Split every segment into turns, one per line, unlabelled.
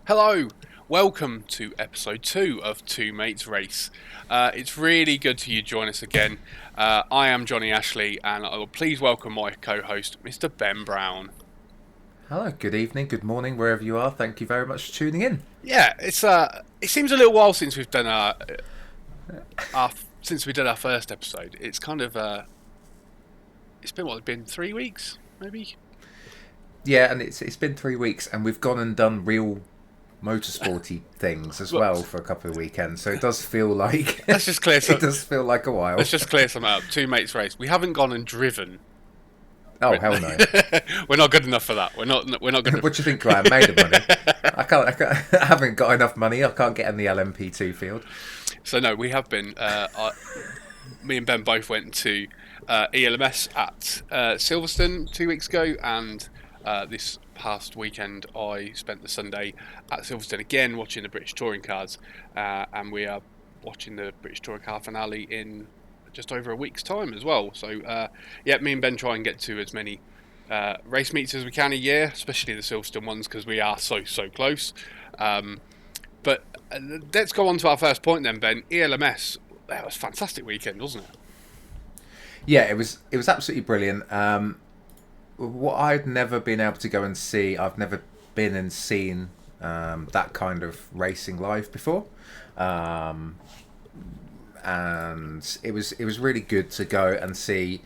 Hello, welcome to episode 2 of Two Mates Race. It's really good to you join us again. I am Jonny Ashley, and I will please welcome my co-host, Mr. Ben Brown.
Hello, good evening, good morning, wherever you are. Thank you very much for tuning in.
Yeah, it seems a little while since we've done our since we did our first episode. It's kind of it's been 3 weeks maybe.
Yeah, and it's been 3 weeks, and we've gone and done real motorsporty things as well for a couple of weekends. So it does feel like
Let's just clear some.
it does feel like a while.
Let's just clear some up. Two Mates Race. We haven't gone and driven.
Oh hell no!
We're not good enough for that. We're not good.
What do you think, Graham? Made of money? I haven't got enough money. I can't get in the LMP2 field.
So no, we have been. Me and Ben both went to ELMS at Silverstone 2 weeks ago, and this past weekend I spent the Sunday at Silverstone again watching the British Touring Cars, and we are watching the British Touring Car finale in just over a week's time as well. So yeah, me and Ben try and get to as many race meets as we can a year, especially the Silverstone ones because we are so close. But let's go on to our first point then, Ben. ELMS, that was a fantastic weekend, wasn't it?
Yeah, it was absolutely brilliant. What I'd never been able to go and see, I've never been and seen that kind of racing live before, and it was really good to go and see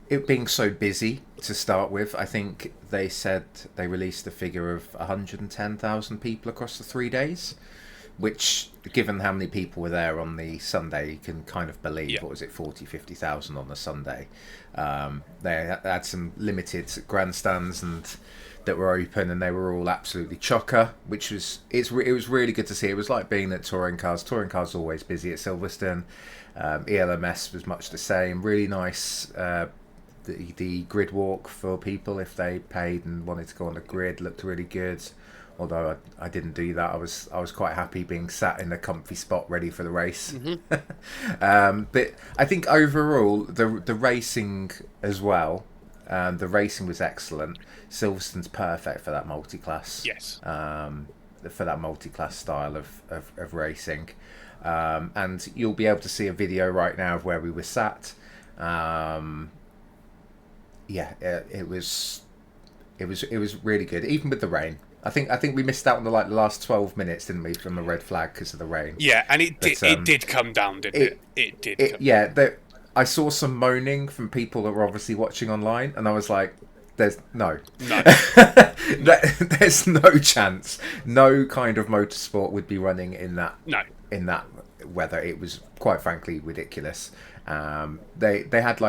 it being so busy to start with. I think they said they released a figure of 110,000 people across the 3 days, which, given how many people were there on the Sunday, you can kind of believe.
Yeah.
What was it, 50,000 on the Sunday? They had some limited grandstands and that were open, and they were all absolutely chocker, which was it was really good to see. It was like being at Touring Cars. Touring Cars are always busy at Silverstone. ELMS was much the same. Really nice. The grid walk for people if they paid and wanted to go on the grid looked really good. Although I didn't do that, I was quite happy being sat in a comfy spot ready for the race.
Mm-hmm.
But I think overall the racing as well, the racing was excellent. Silverstone's perfect for that multi-class.
Yes.
For that multi-class style of racing, and you'll be able to see a video right now of where we were sat. It was really good, even with the rain. I think we missed out on the last 12 minutes, didn't we, from a red flag because of the rain.
Yeah, and it did come down, didn't it? It did.
Yeah, I saw some moaning from people that were obviously watching online, and I was like, "There's no, there's no chance. No kind of motorsport would be running in that weather. It was quite frankly ridiculous. They had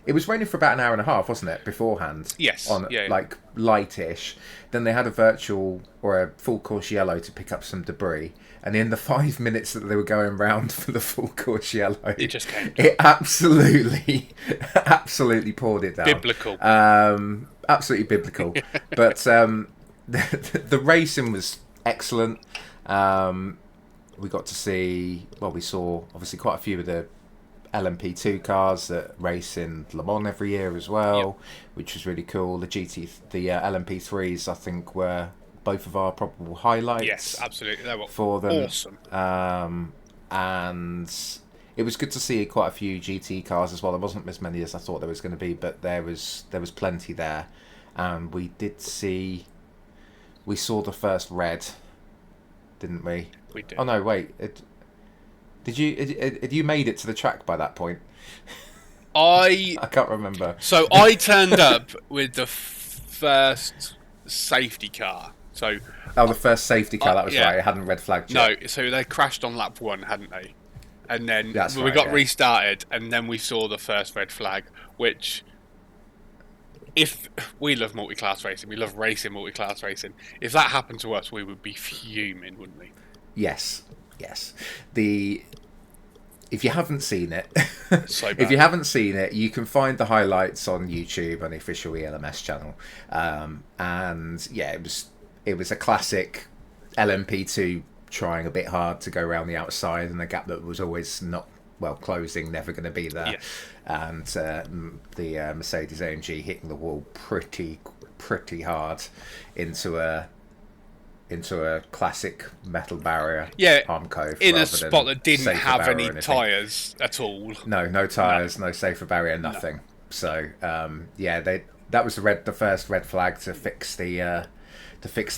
it was raining for about an hour and a half, wasn't it, beforehand?
Yes.
Like lightish. Then they had a virtual or a full course yellow to pick up some debris. And in the 5 minutes that they were going round for the full course yellow,
it just came.
It absolutely poured it down.
Biblical.
Absolutely biblical. But the racing was excellent. We got to see. Well, we saw obviously quite a few of the LMP2 cars that race in Le Mans every year as well, which was really cool. The LMP3s, I think, were both of our probable highlights.
Yes, absolutely. They were
for them.
Awesome.
And it was good to see quite a few GT cars as well. There wasn't as many as I thought there was going to be, but there was plenty there. And we saw the first red, didn't we?
We did.
Oh no, wait. Had you made it to the track by that point? I can't remember.
So I turned up with the first safety car. So
the first safety car, that was right. It hadn't red flagged yet.
No, so they crashed on lap 1, hadn't they? And then we got restarted, and then we saw the first red flag, which, if we love multi-class racing, we love racing multi-class racing. If that happened to us, we would be fuming, wouldn't we?
Yes. If you haven't seen it,
so
if you haven't seen it, you can find the highlights on YouTube on the official ELMS channel. And yeah, it was a classic LMP2 trying a bit hard to go around the outside, and a gap that was always not closing, never going to be there.
Yes.
And the Mercedes AMG hitting the wall pretty hard into a into a classic metal barrier
Yeah,
arm cove
in a
rather
spot
than
that didn't
safer
have
barrier or
any
anything.
tyres at all.
No tyres, no safer barrier,
No.
nothing. So yeah, that was the first red flag to fix the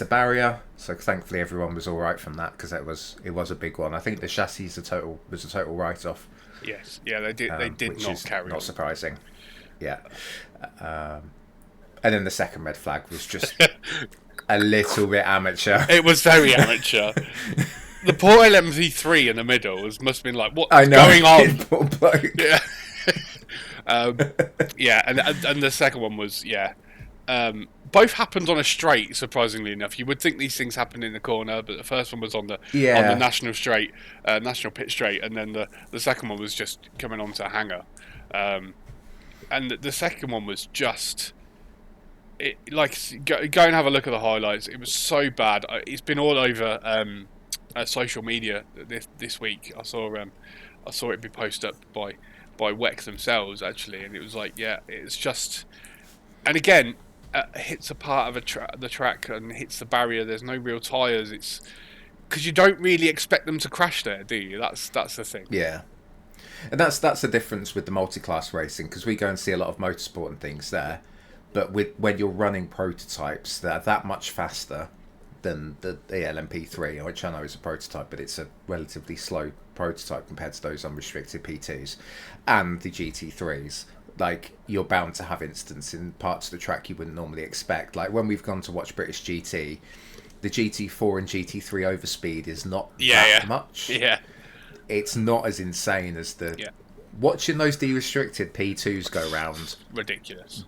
barrier. So thankfully everyone was all right from that, because it was a big one. I think the chassis was a total write off.
Yes, yeah, they did
which
not
is
carry
not
on.
surprising. Yeah, and then the second red flag was just a little bit amateur.
It was very amateur. The poor LMV3 in the middle must have been like, what's
I know.
going on?
Poor bloke.
Yeah. Yeah, and the second one was, both happened on a straight, surprisingly enough. You would think these things happened in the corner, but the first one was on the national straight, national pit straight, and then the second one was just coming onto a hanger. And the second one was just... go and have a look at the highlights. It was so bad. It's been all over social media this week. I saw it be posted up by WEC themselves, actually, and it was like, yeah, it's just... And again, hits a part of the track and hits the barrier. There's no real tyres. It's because you don't really expect them to crash there, do you? That's the thing.
Yeah, and that's the difference with the multi-class racing, because we go and see a lot of motorsport and things there, but when you're running prototypes, they're that much faster than the LMP3, which I know is a prototype, but it's a relatively slow prototype compared to those unrestricted P2s and the GT3s. Like, you're bound to have instances in parts of the track you wouldn't normally expect. Like when we've gone to watch British GT, the GT4 and GT3 overspeed is not that much.
Yeah,
it's not as insane as watching those de-restricted P2s go round.
Ridiculous.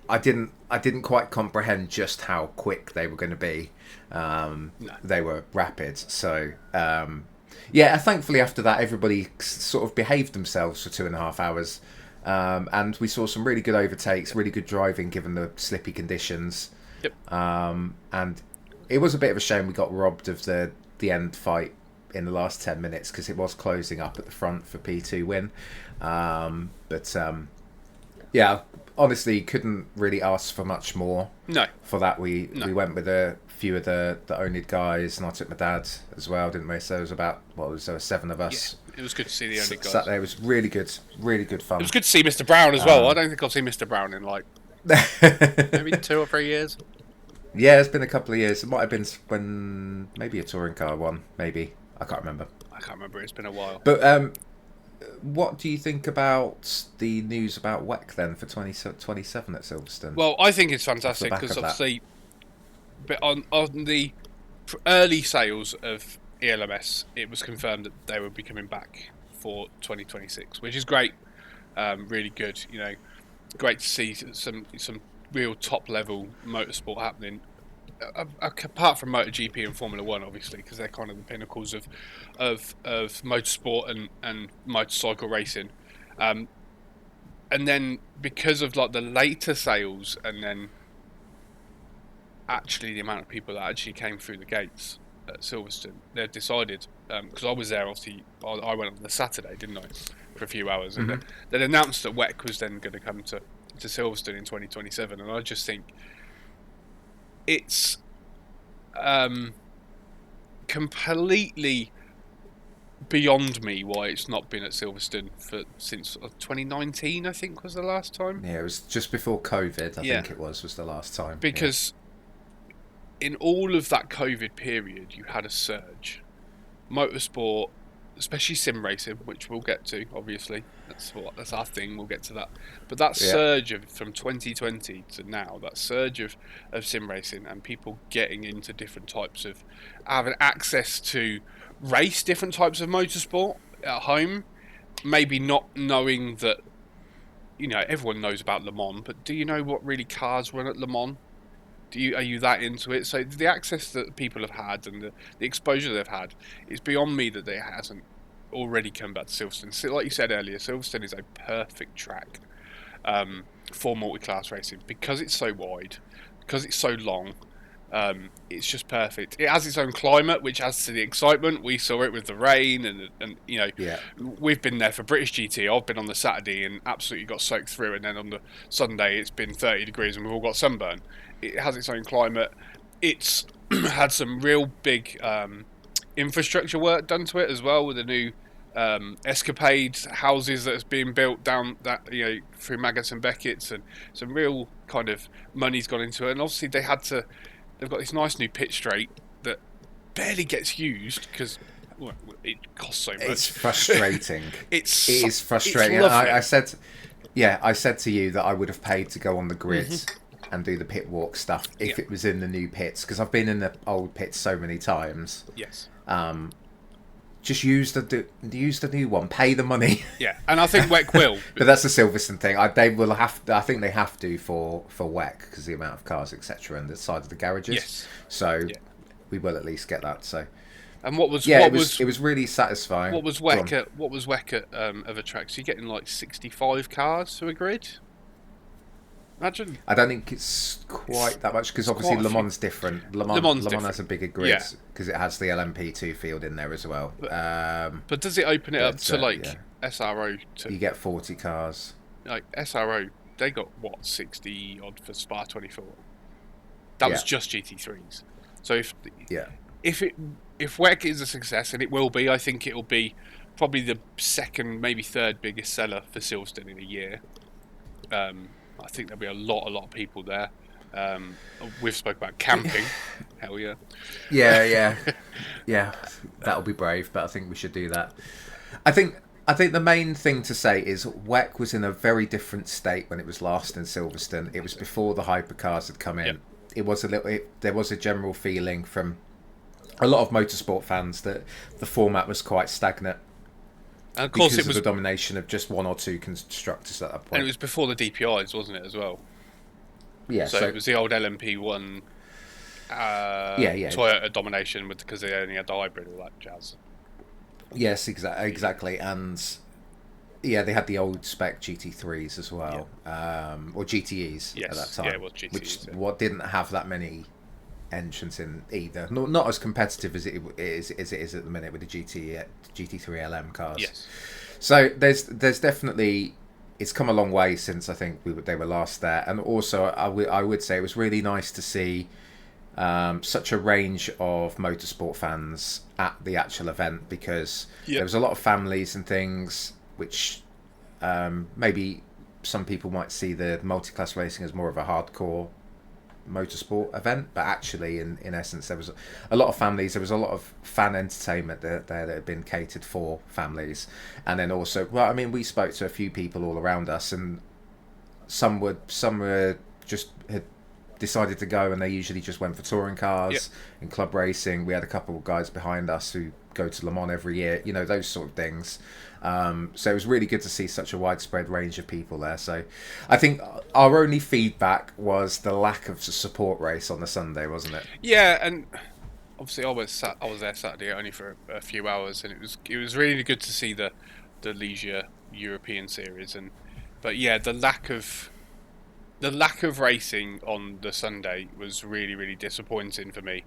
I didn't quite comprehend just how quick they were going to be.
No.
They were rapid. So thankfully after that everybody sort of behaved themselves for 2.5 hours. And we saw some really good overtakes, really good driving given the slippy conditions.
Yep.
And it was a bit of a shame we got robbed of the end fight in the last 10 minutes, because it was closing up at the front for P2 win. Honestly, couldn't really ask for much more.
No.
For that, we went with a few of the oNiD guys, and I took my dad as well, didn't we? So it was about, there were 7 of us.
Yeah, it was good to see the oNiD guys.
Sat there. It was really good fun.
It was good to see Mr. Brown as well. I don't think I've seen Mr. Brown in like maybe 2 or 3 years.
Yeah, it's been a couple of years. It might have been when maybe a touring car one, maybe. I can't remember.
It's been a while.
But what do you think about the news about WEC then for 2027 at Silverstone?
Well, I think it's fantastic because obviously, but on the early sales of ELMS, it was confirmed that they would be coming back for 2026, which is great. Really good. You know, great to see some real top level motorsport happening. Apart from MotoGP and Formula One, obviously, because they're kind of the pinnacles of motorsport and motorcycle racing, and then because of like the later sales, and then actually the amount of people that actually came through the gates at Silverstone, they've decided, because I was there, obviously, I went on the Saturday, didn't I, for a few hours, and they announced that WEC was then going to come to Silverstone in 2027, and I just think it's completely beyond me why it's not been at Silverstone since 2019, I think was the last time.
Yeah, it was just before COVID, I think it was the last time.
Because in all of that COVID period, you had a surge. Motorsport, especially sim racing, which we'll get to, obviously. That's our thing, we'll get to that. But that surge from 2020 to now, that surge of sim racing and people getting into different types of... having access to race different types of motorsport at home, maybe not knowing that, you know, everyone knows about Le Mans, but do you know what really cars run at Le Mans? Are you that into it? So the access that people have had and the exposure they've had, it's beyond me that they hasn't already come back to Silverstone. So, like you said earlier, Silverstone is a perfect track for multi-class racing because it's so wide, because it's so long. It's just perfect. It has its own climate, which adds to the excitement. We saw it with the rain, and you know, we've been there for British GT. I've been on the Saturday and absolutely got soaked through, and then on the Sunday it's been 30 degrees and we've all got sunburn. It has its own climate. it's had some real big infrastructure work done to it as well, with the new escapade houses that's being built down that through Maggots and Beckett's, and some real kind of money's gone into it. And obviously they've got this nice new pit straight that barely gets used because it costs so much.
It's frustrating. It is frustrating.
I
said to you that I would have paid to go on the grid and do the pit walk stuff if it was in the new pits, because I've been in the old pits so many times.
Yes.
Just use the new one. Pay the money.
Yeah, and I think WEC will.
But that's the Silverstone thing. I think they have to for WEC because the amount of cars, etc., and the side of the garages.
Yes.
So we will at least get that. So.
And it was
really satisfying.
What was WEC at other tracks? You're getting like 65 cars to a grid. Imagine.
I don't think it's quite that much because obviously Le Mans different. Le Mans has a bigger grid because it has the LMP2 field in there as well.
But does it open it up to SRO?
You get 40 cars.
Like SRO, they got 60 odd for Spa 24. That was just GT3s. So if WEC is a success, and it will be, I think it will be probably the second, maybe third biggest seller for Silverstone in a year. I think there'll be a lot of people there. We've spoke about camping. Hell yeah.
Yeah. That'll be brave, but I think we should do that. I think the main thing to say is WEC was in a very different state when it was last in Silverstone. It was before the hypercars had come in. Yep. There was a general feeling from a lot of motorsport fans that the format was quite stagnant. And of course, it was the domination of just one or two constructors at that point.
And it was before the DPIs, wasn't it, as well?
Yeah.
So it was the old LMP1 Toyota domination because they only had the hybrid, all that jazz.
Yes, exactly. And they had the old spec GT3s as well, or GTEs at that time. Yeah, it was GTEs. Which didn't have that many entrants in either. Not as competitive as it is at the minute with the GT3 LM cars. Yes. So there's definitely, it's come a long way since I think they were last there, and also I would say it was really nice to see such a range of motorsport fans at the actual event, because there was a lot of families and things, which maybe some people might see the multi-class racing as more of a hardcore motorsport event, but actually in essence there was a lot of families, there was a lot of fan entertainment there that had been catered for families. And then also, we spoke to a few people all around us, and some were just had decided to go, and they usually just went for touring cars and club racing. We had a couple of guys behind us who go to Le Mans every year, those sort of things. So it was really good to see such a widespread range of people there. So I think our only feedback was the lack of support race on the Sunday, wasn't it?
Yeah, and obviously I was there Saturday only for a few hours, and it was really good to see the leisure European series. But the lack of racing on the Sunday was really, really disappointing for me.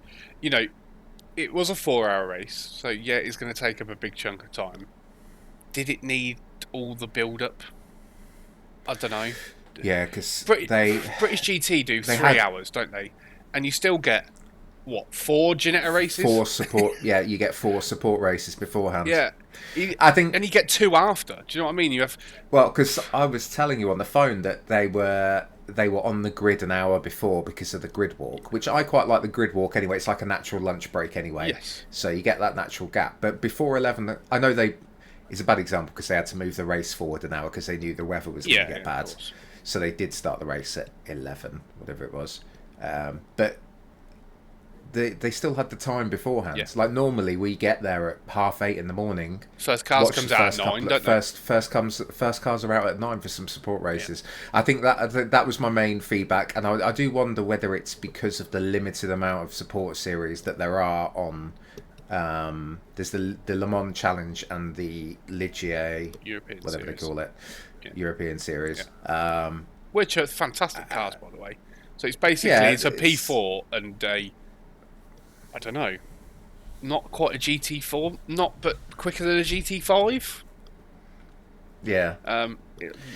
It was a 4-hour race, so it's going to take up a big chunk of time. Did it need all the build-up? I don't know.
Yeah, because
British GT do 3 hours, don't they? And you still get, 4 Ginetta races?
4 support. Yeah, you get 4 support races beforehand.
Yeah. And you get 2 after. Do you know what I mean? You have.
Well, because I was telling you on the phone that they were on the grid an hour before because of the grid walk, which I quite like the grid walk anyway. It's like a natural lunch break anyway.
Yes.
So you get that natural gap. But before 11, I know it's a bad example because they had to move the race forward an hour because they knew the weather was going to get bad. So they did start the race at 11, whatever it was. But they still had the time beforehand. Yeah. Like normally we get there at 8:30 in the morning.
First cars comes out at 9, don't they?
First cars are out at 9 for some support races. Yeah. I think that was my main feedback, and I do wonder whether it's because of the limited amount of support series that there are on. There's the Le Mans Challenge and the Ligier
European
whatever
series.
They call it, European Series.
Yeah. Which are fantastic cars, by the way. So it's basically it's a P4 and a, I don't know, not quite a GT4, but quicker than a GT5.
Yeah.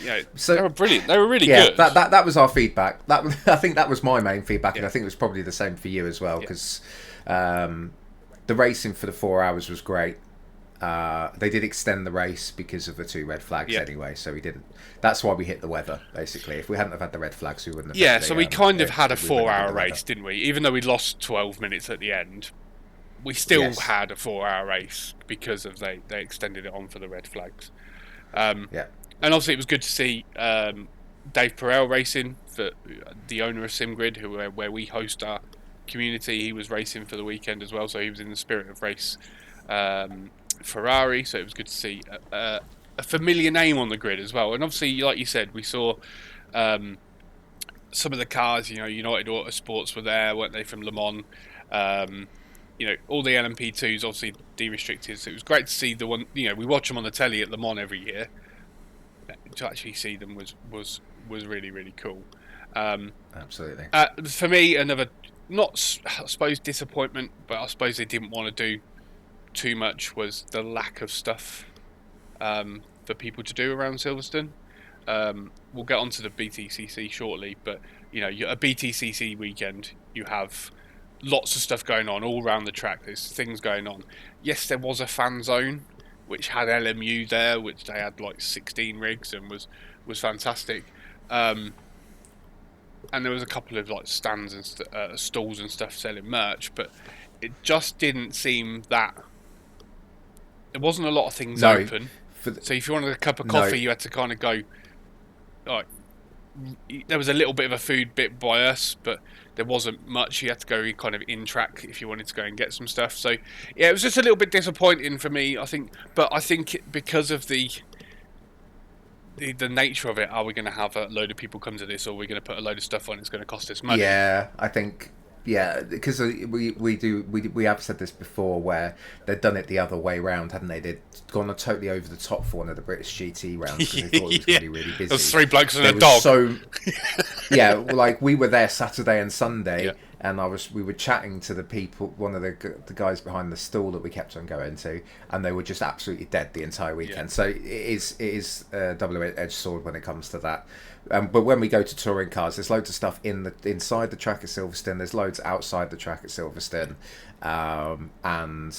They were brilliant. They were really
yeah,
good.
that was our feedback. I think that was my main feedback, and
Yeah.
I think it was probably the same for you as well, because the racing for the 4 hours was great. They did extend the race because of the 2 red flags anyway, so we didn't. That's why we hit the weather, basically. If we hadn't have had the red flags, we wouldn't have.
Yeah, so we kind of had a
we wouldn't have
4-hour
had the weather.
race, didn't we? Even though we lost 12 minutes at the end, we still had a 4-hour race because of they extended it on for the red flags.
Yeah.
And obviously it was good to see Dave Perel racing, for the owner of SimGrid, where we host our community. He was racing for the weekend as well, so he was in the spirit of race Ferrari. So it was good to see a familiar name on the grid as well. And obviously, like you said, we saw some of the cars. United Autosports were there, weren't they, from Le Mans? All the LMP2s obviously de-restricted. So it was great to see the one. We watch them on the telly at Le Mans every year. To actually see them was really, really cool.
Absolutely.
For me, another, not I suppose disappointment, but I suppose they didn't want to do too much, was the lack of stuff for people to do around Silverstone. We'll get onto the BTCC shortly, but a BTCC weekend, you have lots of stuff going on all around the track. There's things going on. Yes, there was a fan zone which had LMU there, which they had like 16 rigs and was fantastic. And there was a couple of like stands and stalls and stuff selling merch, but it just didn't seem that. There wasn't a lot of things open. So if you wanted a cup of coffee, you had to kind of go. Like, there was a little bit of a food bit by us, but there wasn't much. You had to go kind of in track if you wanted to go and get some stuff. So yeah, it was just a little bit disappointing for me, I think. But I think because of the nature of it, are we going to have a load of people come to this, or are we going to put a load of stuff on? It's going to cost us money.
Yeah, I think. Yeah, because we have said this before, where they'd done it the other way round, hadn't they? They'd gone totally over the top for one of the British GT rounds because they thought it was going to be really busy.
There was 3 blokes and a dog.
Yeah, like we were there Saturday and Sunday, and we were chatting to the people, one of the guys behind the stall that we kept on going to, and they were just absolutely dead the entire weekend. So it is a double-edged sword when it comes to that. But when we go to touring cars, there's loads of stuff inside the track at Silverstone. There's loads outside the track at Silverstone, and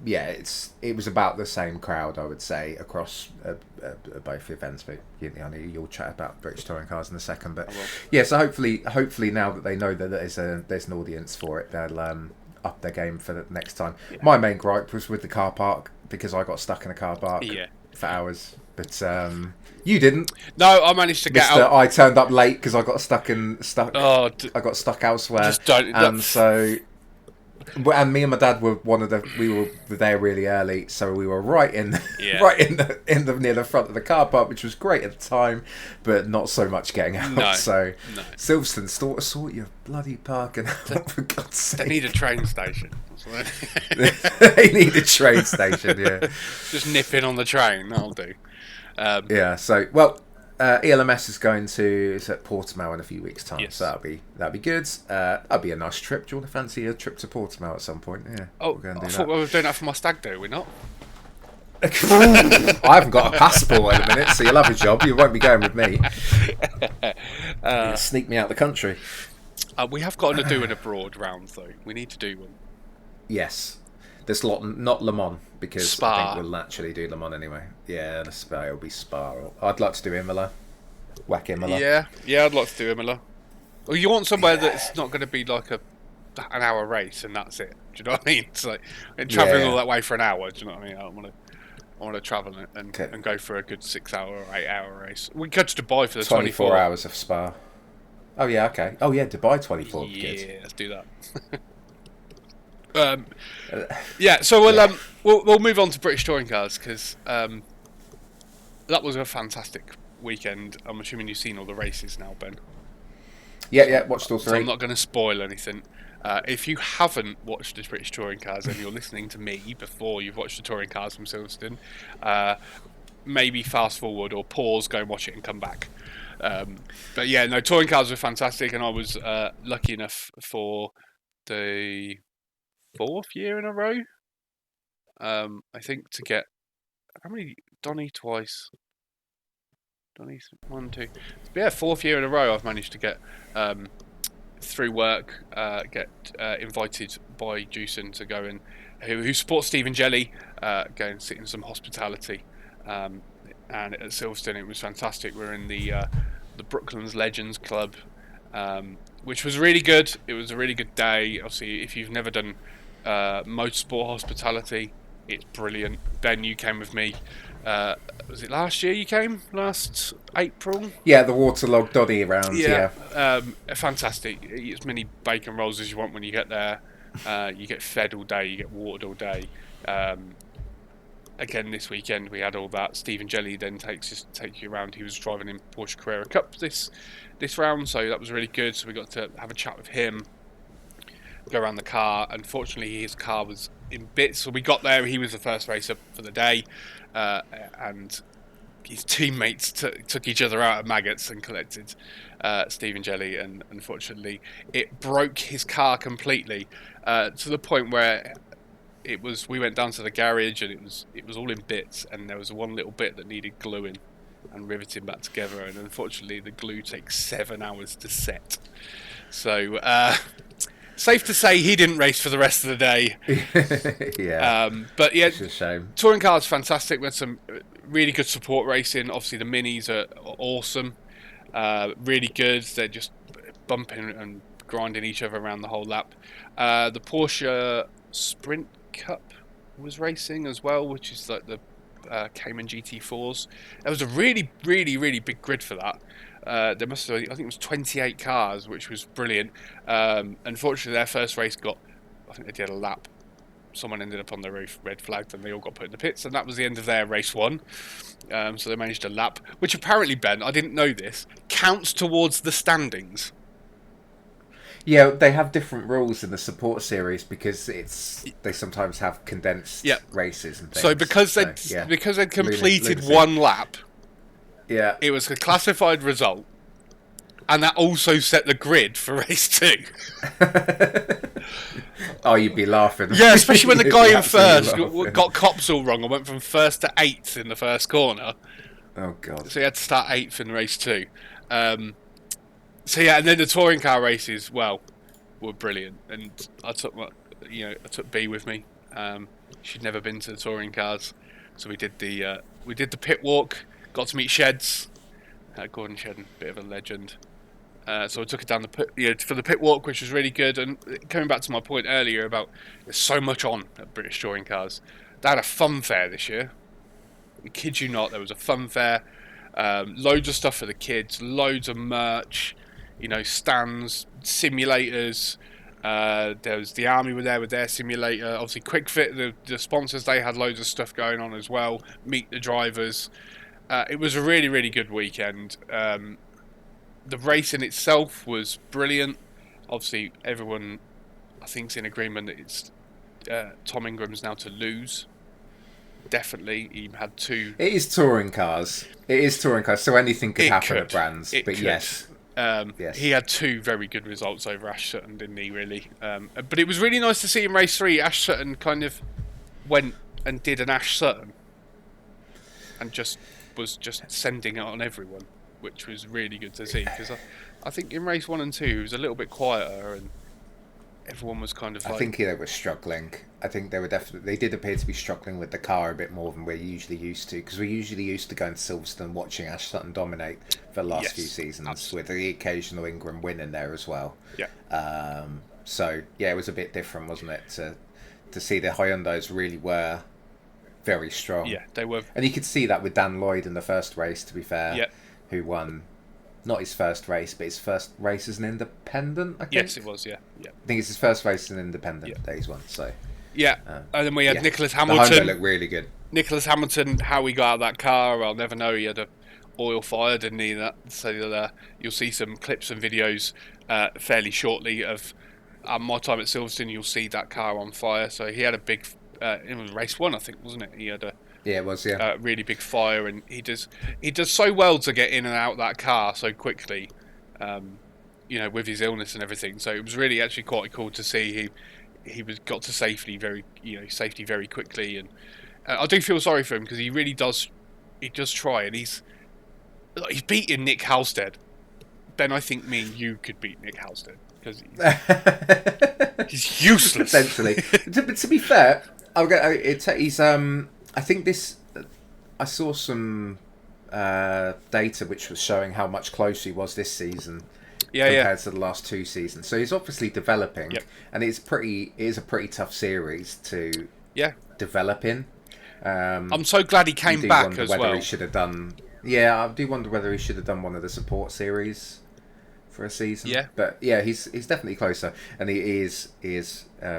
yeah, it was about the same crowd, I would say, across both events. But you'll chat about British touring cars in a second. But yeah, so hopefully now that they know that there's an audience for it, they'll up their game for the next time. Yeah. My main gripe was with the car park, because I got stuck in a car park for hours. But you didn't.
No, I managed to get out.
I turned up late because I got stuck. I got stuck elsewhere.
Just don't.
And me and my dad we were there really early, so we were right in near the front of the car park, which was great at the time, but not so much getting out. Silverstone, sort your bloody parking out, for God's sake.
They need a train station.
They need a train station. Yeah,
just nip in on the train. That'll do.
So ELMS is at Portimao in a few weeks' time, so that'll be good. That'll be a nice trip. Do you want to fancy a trip to Portimao at some point? Yeah.
Oh, I thought we were doing that for my stag do. We're not.
I haven't got a passport in a minute, so you'll have a job. You won't be going with me. Sneak me out the country.
We have got to do an abroad round, though. We need to do one.
Yes. Not Le Mans, because
Spa.
I think we'll naturally do Le Mans anyway. Yeah, the Spa will be Spa. I'd like to do Imola. Whack Imola.
Yeah, I'd like to do Imola. Well, you want somewhere that's not going to be like an hour race and that's it. Do you know what I mean? It's like travelling all that way for an hour. Do you know what I mean? I want to travel and go for a good 6-hour or 8-hour race. We go to Dubai for the
24 hours of Spa. Oh yeah, okay. Oh yeah, Dubai 24.
Yeah, let's do that. So we'll move on to British touring cars, because that was a fantastic weekend. I'm assuming you've seen all the races now, Ben.
Yeah, watched all 3.
So I'm not going to spoil anything. If you haven't watched the British touring cars and you're listening to me before you've watched the touring cars from Silverstone, maybe fast forward or pause, go and watch it and come back. But yeah, no, touring cars were fantastic, and I was lucky enough for the 4th year in a row, I think, to get how many? Donny twice, Donny's 1, 2. Yeah, 4th year in a row I've managed to get through work, get invited by Jewson to go and who supports Stephen Jelly, go and sit in some hospitality. And at Silverstone it was fantastic. We're in the Brooklands Legends Club, which was really good. It was a really good day. Obviously, if you've never done motorsport hospitality, it's brilliant. Ben, you came with me. Was it last year you came? Last April?
Yeah, the waterlogged Doddy round. Yeah.
Fantastic. Eat as many bacon rolls as you want when you get there. You get fed all day. You get watered all day. Again, this weekend we had all that. Stephen Jelly then takes you around. He was driving in Porsche Carrera Cup this round, so that was really good. So we got to have a chat with him, go around the car. Unfortunately, his car was in bits. So we got there. He was the first racer for the day, and his teammates took each other out of maggots and collected Stephen Jelly, and unfortunately, it broke his car completely to the point where we went down to the garage and it was all in bits, and there was one little bit that needed gluing and riveting back together, and unfortunately the glue takes 7 hours to set. So safe to say he didn't race for the rest of the day.
Yeah.
But yeah,
it's a shame.
Touring cars fantastic. We had some really good support racing. Obviously the minis are awesome, really good. They're just bumping and grinding each other around the whole lap. The Porsche Sprint Cup was racing as well, which is like the Cayman GT4s. There was a really, really, really big grid for that. There must have, I think it was 28 cars, which was brilliant. Unfortunately, their first race I think they did a lap. Someone ended up on the roof, red flagged, and they all got put in the pits, and that was the end of their race 1. So they managed a lap, which apparently, Ben, I didn't know this, counts towards the standings.
Yeah, they have different rules in the support series because they sometimes have condensed races and things.
So because they completed one lap, it was a classified result, and that also set the grid for race 2.
Oh, you'd be laughing.
Yeah, especially when the guy in first got cops all wrong and went from 1st to 8th in the first corner.
Oh god!
So he had to start 8th in race 2. So yeah, and then the touring car races, were brilliant. And I took B with me. She'd never been to the touring cars, so we did the pit walk. Got to meet Sheds, Gordon Shedden, bit of a legend. So I took it down for the pit walk, which was really good. And coming back to my point earlier about there's so much on at British touring cars. They had a fun fair this year. I kid you not, there was a fun fair. Loads of stuff for the kids, loads of merch, stands, simulators. There was the Army were there with their simulator. Obviously, QuickFit, the sponsors, they had loads of stuff going on as well. Meet the drivers. It was a really, really good weekend. The racing itself was brilliant. Obviously, everyone, I think, is in agreement that it's Tom Ingram's now to lose. Definitely, he had 2.
It is touring cars. So anything could happen at Brands. Yes.
Yes. He had 2 very good results over Ash Sutton, didn't he, really? But it was really nice to see in race 3, Ash Sutton kind of went and did an Ash Sutton and was sending it on everyone, which was really good to see, because I think in race 1 and 2 it was a little bit quieter and everyone was kind of
I think they were struggling. I think they did appear to be struggling with the car a bit more than we're usually used to, because we're usually used to going to Silverstone watching Ash Sutton dominate for the last few seasons, with the occasional Ingram win in there as well. So yeah, it was a bit different, wasn't it, to see the Hyundais really were very strong.
Yeah, they were.
And you could see that with Dan Lloyd in the first race, to be fair, who won not his first race, but his first race as an independent, I think.
Yes, it was, I
think it's his first race as an independent that he's won, so...
and then we had Nicholas Hamilton.
The Honda looked really good.
Nicholas Hamilton, how he got out of that car, I'll never know. He had a oil fire, didn't he? So you'll see some clips and videos fairly shortly of my time at Silverstone. You'll see that car on fire. So he had a big... it was race 1, I think, wasn't it? He had
it was,
really big fire, and he does so well to get in and out that car so quickly, with his illness and everything. So it was really actually quite cool to see he got to safety very quickly, and I do feel sorry for him because he really does. He does try, and like, he's beating Nick Halstead. Ben, I think me and you could beat Nick Halstead because he's useless.
Potentially. to be fair, he's. I think this. I saw some data which was showing how much closer he was this season compared to the last 2 seasons. So he's obviously developing, and it is a pretty tough series to develop in.
I'm so glad he came back as well.
He should have done. Yeah, I do wonder whether he should have done one of the support series for a season.
Yeah,
but yeah, he's definitely closer, and he is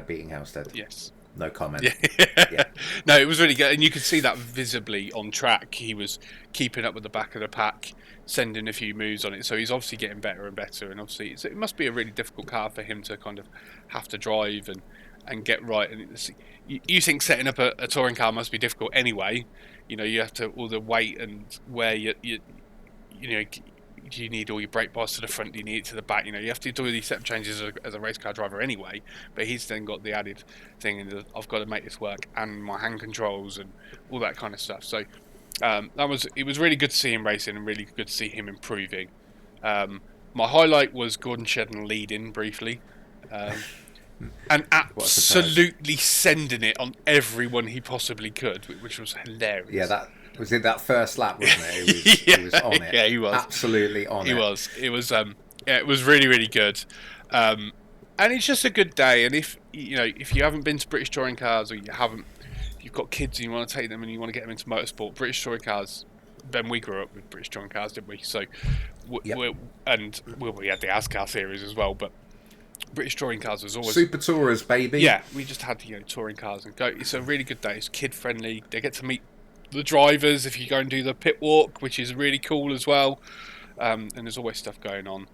beating Halstead.
Yes.
No comment.
Yeah. No, it was really good, and you could see that visibly on track. He was keeping up with the back of the pack, sending a few moves on it. So he's obviously getting better and better. And obviously, it must be a really difficult car for him to kind of have to drive and get right. And you think setting up a touring car must be difficult anyway. You know, you have to all the weight and where you know. You need all your brake bars to the front, you need it to the back. You know, you have to do these step changes as a race car driver anyway. But he's then got the added thing, and I've got to make this work, and my hand controls and all that kind of stuff. So it was really good to see him racing, and really good to see him improving. My highlight was Gordon Shedden leading briefly, and absolutely sending it on everyone he possibly could, which was hilarious.
Yeah, that. Was it that first lap, wasn't it? He was on it.
Yeah, he was.
Absolutely on it.
He was. It was it was really, really good. And it's just a good day, and if you haven't been to British Touring Cars, or you've got kids and you want to take them and you want to get them into motorsport, British Touring Cars, Ben, we grew up with British Touring Cars, didn't we? So we had the ASCAR series as well, but British Touring Cars was always
Super Tourers, baby.
Yeah, we just had touring cars and go. It's a really good day. It's kid friendly. They get to meet the drivers if you go and do the pit walk, which is really cool as well, and there's always stuff going on.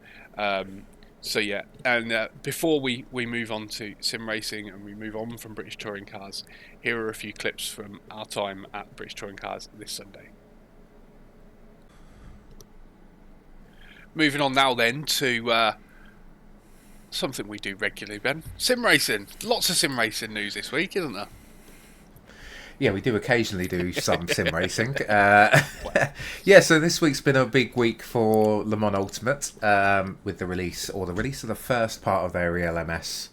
So yeah, and before we move on to sim racing and we move on from British Touring Cars, here are a few clips from our time at British Touring Cars this Sunday. Moving on now then to something we do regularly, Ben. Sim racing. Lots of sim racing news this week, isn't there?
Yeah, we do occasionally do some sim racing. Yeah, so this week's been a big week for Le Mans Ultimate with the release of the first part of their ELMS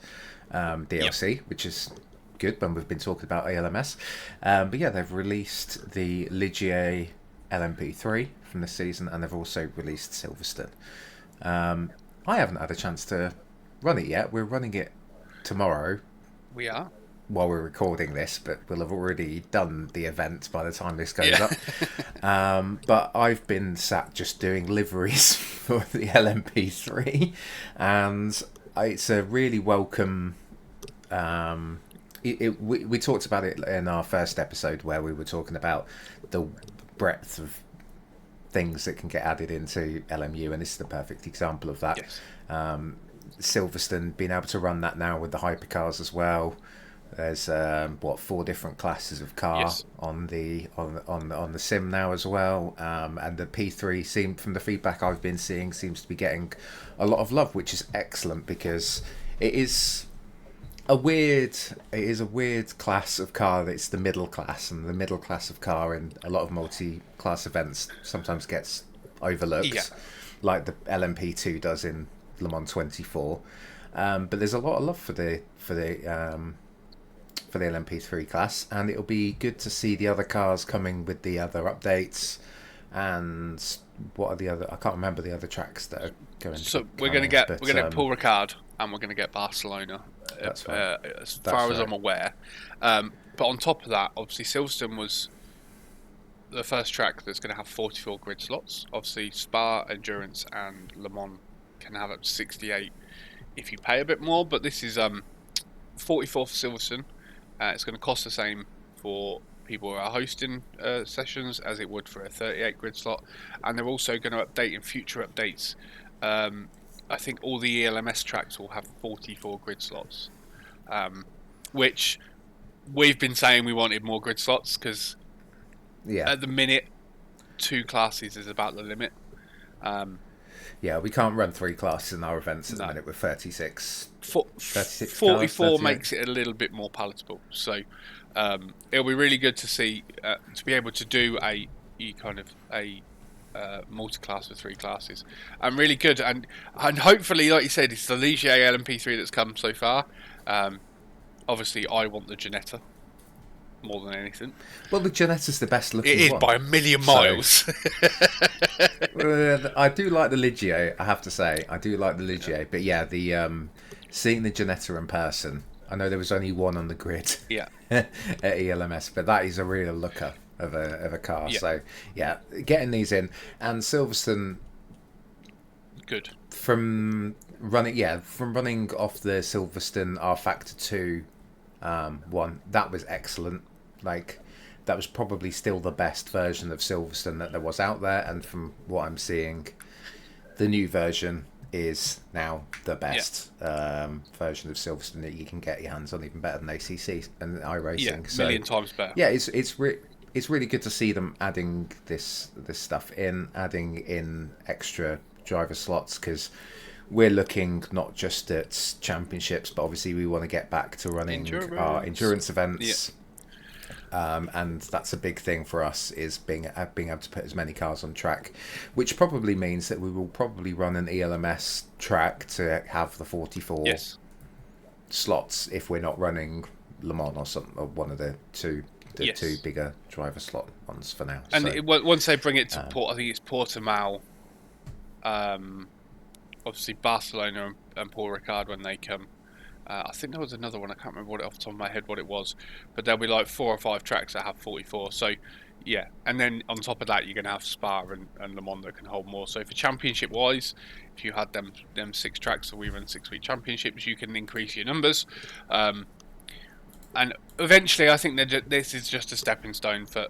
DLC, which is good when we've been talking about ELMS. But yeah, they've released the Ligier LMP3 from the season, and they've also released Silverstone. I haven't had a chance to run it yet. We're running it tomorrow.
We are.
While we're recording this, but we'll have already done the event by the time this goes up. But I've been sat just doing liveries for the LMP3, and it's a really welcome. We talked about it in our first episode where we were talking about the breadth of things that can get added into LMU, and this is the perfect example of that.
Yes.
Silverstone being able to run that now with the hypercars as well. There's 4 different classes of car on the sim now as well, and the P3 from the feedback I've been seeing seems to be getting a lot of love, which is excellent because it is a weird class of car. It's the middle class, and the middle class of car in a lot of multi-class events sometimes gets overlooked, like the LMP2 does in Le Mans 24. But there's a lot of love for the LMP3 class, and it'll be good to see the other cars coming with the other updates. And what are the other? I can't remember the other tracks that are going.
So we're going to get Paul Ricard, and we're going to get Barcelona.
That's right.
As far as I'm aware. But on top of that, obviously Silverstone was the first track that's going to have 44 grid slots. Obviously Spa, Endurance, and Le Mans can have up to 68 if you pay a bit more. But this is 44 for Silverstone. It's going to cost the same for people who are hosting sessions as it would for a 38 grid slot, and they're also going to update in future updates. I think all the ELMS tracks will have 44 grid slots, which we've been saying we wanted more grid slots because at the minute 2 classes is about the limit.
Yeah, we can't run 3 classes in our events at the minute with 36.
44
cars,
makes it a little bit more palatable. So it'll be really good to see to be able to do a kind of a multi-class with 3 classes, and really good. And hopefully, like you said, it's the Ligier LMP3 that's come so far. Obviously, I want the Ginetta more than anything.
Well, the Ginetta's the best looking
It is
one.
by a million miles.
So, I do like the Ligier, I have to say. I do like the Ligier. But yeah, the seeing the Ginetta in person, I know there was only one on the grid at ELMS, but that is a real looker of a car.
Yeah.
So yeah, getting these in. And Silverstone,
Good.
from running off the Silverstone R Factor 2 one, that was excellent. Like, that was probably still the best version of Silverstone that there was out there, and from what I'm seeing, the new version is now the best version of Silverstone that you can get your hands on, even better than ACC and iRacing.
Yeah, million times better.
Yeah, it's really good to see them adding this stuff in, adding in extra driver slots, because we're looking not just at championships, but obviously we want to get back to running our endurance events. And that's a big thing for us, is being able to put as many cars on track, which probably means that we will probably run an ELMS track to have the 44 slots if we're not running Le Mans or something, or one of the two bigger driver slot ones for now.
And once they bring it to Port, I think it's Portimao, obviously Barcelona and Paul Ricard when they come. I think there was another one, I can't remember off the top of my head what it was, but there'll be like 4 or 5 tracks that have 44. So yeah, and then on top of that you're going to have Spa and Le Mans that can hold more. So for championship wise, if you had them 6 tracks, so we run 6-week championships, you can increase your numbers. And eventually, I think that this is just a stepping stone for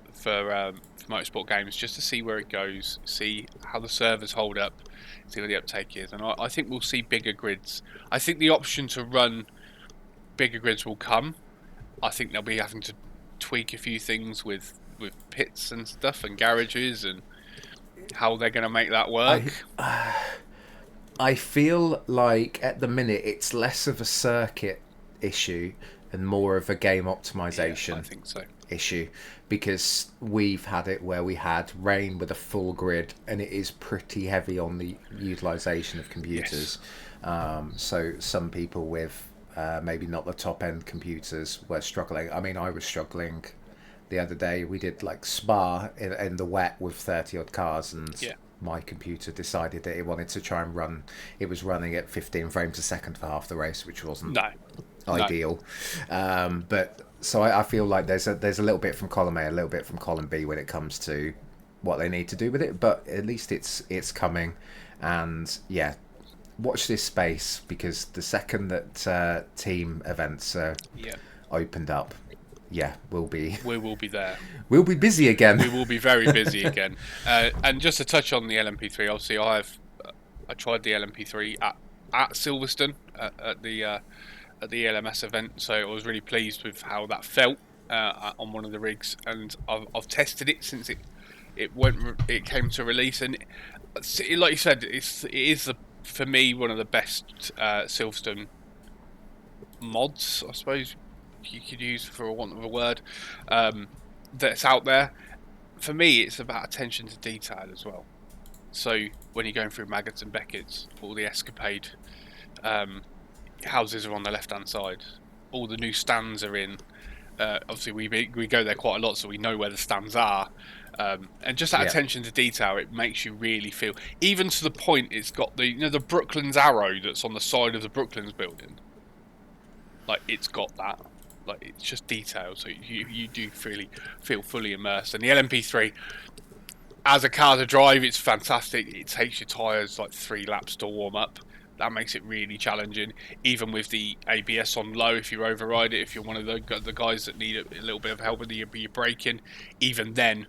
motorsport games, just to see where it goes, see how the servers hold up, see where the uptake is. And I think we'll see bigger grids. I think the option to run bigger grids will come. I think they'll be having to tweak a few things with pits and stuff and garages and how they're going to make that work.
I feel like at the minute it's less of a circuit issue and more of a game optimization
I think so.
issue, because we've had it where we had rain with a full grid and it is pretty heavy on the utilization of computers. So some people with maybe not the top end computers were struggling. I mean, I was struggling the other day. We did like Spa in the wet with 30 odd cars, and my computer decided that it wanted to try and run. It was running at 15 frames a second for half the race, which wasn't ideal. But so I feel like there's a little bit from column A, a little bit from column B when it comes to what they need to do with it. But at least it's coming, and yeah, watch this space, because the second that team events are opened up, we will be there. We'll be busy again.
We will be very busy again. And just to touch on the LMP3, obviously I tried the LMP3 at Silverstone at the ELMS event, so I was really pleased with how that felt on one of the rigs, and I've tested it since it came to release, and like you said, it is for me one of the best Silverstone mods, I suppose you could use, for a want of a word, that's out there. For me, it's about attention to detail as well. So when you're going through Maggots and Beckett's, all the Escapade houses are on the left hand side, all the new stands are in. Obviously we go there quite a lot, so we know where the stands are, and just that attention to detail, it makes you really feel, even to the point it's got the the Brooklands arrow that's on the side of the Brooklands building, like it's got that, like it's just detail, so you do feel fully immersed. And the LMP3 as a car to drive, it's fantastic. It takes your tyres like 3 laps to warm up. That makes it really challenging, even with the ABS on low. If you override it, if you're one of the guys that need a little bit of help with your braking, even then,